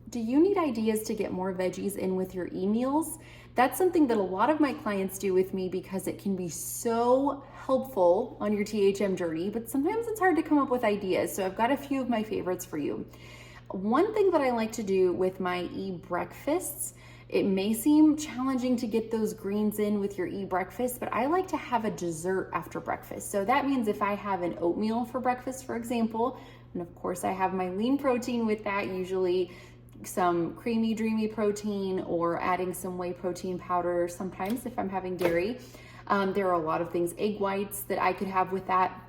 Do you need ideas to get more veggies in with your e-meals? That's something that a lot of my clients do with me because it can be so helpful on your THM journey, but sometimes it's hard to come up with ideas. So I've got a few of my favorites for you. One thing that I like to do with my e-breakfasts, it may seem challenging to get those greens in with your e-breakfast, but I like to have a dessert after breakfast. So that means if I have an oatmeal for breakfast, for example, and of course I have my lean protein with that, usually some creamy, dreamy protein or adding some whey protein powder sometimes if I'm having dairy. There are a lot of things, egg whites that I could have with that.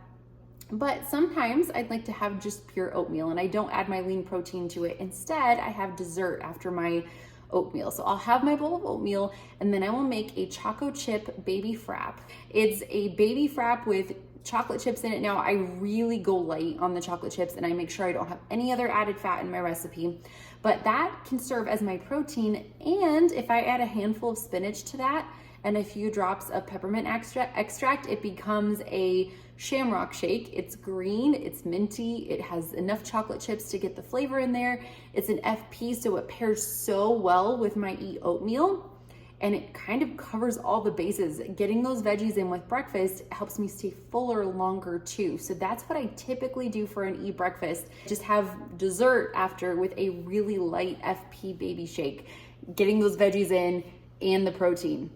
But sometimes I'd like to have just pure oatmeal and I don't add my lean protein to it. Instead, I have dessert after my oatmeal. So I'll have my bowl of oatmeal and then I will make a choco chip baby frap. It's a baby frap with chocolate chips in it. Now I really go light on the chocolate chips and I make sure I don't have any other added fat in my recipe, but that can serve as my protein. And if I add a handful of spinach to that and a few drops of peppermint extract, it becomes a shamrock shake. It's green, it's minty, it has enough chocolate chips to get the flavor in there. It's an FP, so it pairs so well with my oatmeal. And it kind of covers all the bases. Getting those veggies in with breakfast helps me stay fuller longer too. So that's what I typically do for an breakfast. Just have dessert after with a really light FP baby shake, getting those veggies in and the protein.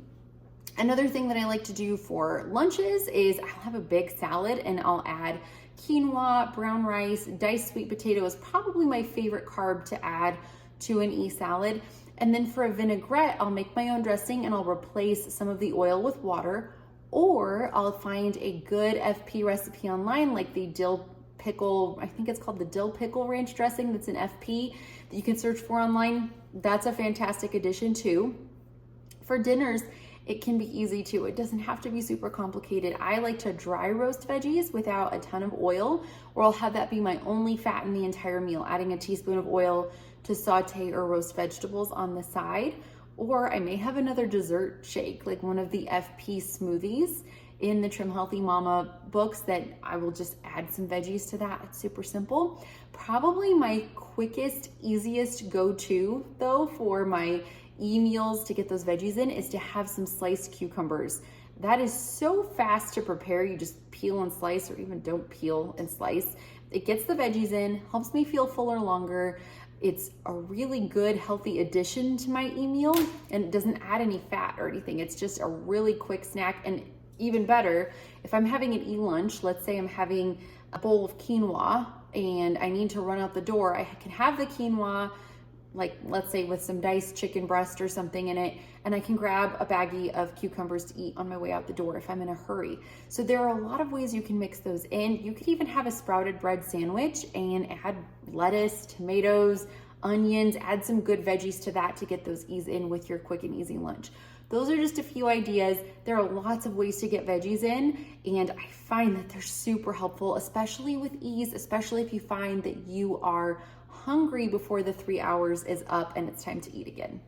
Another thing that I like to do for lunches is I'll have a big salad and I'll add quinoa, brown rice, diced sweet potato is probably my favorite carb to add to an salad. And then for a vinaigrette, I'll make my own dressing and I'll replace some of the oil with water, or I'll find a good FP recipe online like the dill pickle, I think it's called the dill pickle ranch dressing that's an FP that you can search for online. That's a fantastic addition too. For dinners, it can be easy too. It doesn't have to be super complicated. I like to dry roast veggies without a ton of oil, or I'll have that be my only fat in the entire meal, adding a teaspoon of oil to saute or roast vegetables on the side. Or I may have another dessert shake, like one of the FP smoothies in the Trim Healthy Mama books that I will just add some veggies to that. It's super simple. Probably my quickest, easiest go-to though for my meals to get those veggies in is to have some sliced cucumbers. That is so fast to prepare. You just peel and slice, or even don't peel and slice. It gets the veggies in, helps me feel fuller longer. It's a really good, healthy addition to my meal, and it doesn't add any fat or anything. It's just a really quick snack. And even better, if I'm having an lunch, let's say I'm having a bowl of quinoa and I need to run out the door, I can have the quinoa, like let's say with some diced chicken breast or something in it, and I can grab a baggie of cucumbers to eat on my way out the door if I'm in a hurry. So there are a lot of ways you can mix those in. You could even have a sprouted bread sandwich and add lettuce, tomatoes, onions, add some good veggies to that to get those in with your quick and easy lunch. Those are just a few ideas. There are lots of ways to get veggies in, and I find that they're super helpful, especially with ease, especially if you find that you are hungry before the 3 hours is up and it's time to eat again.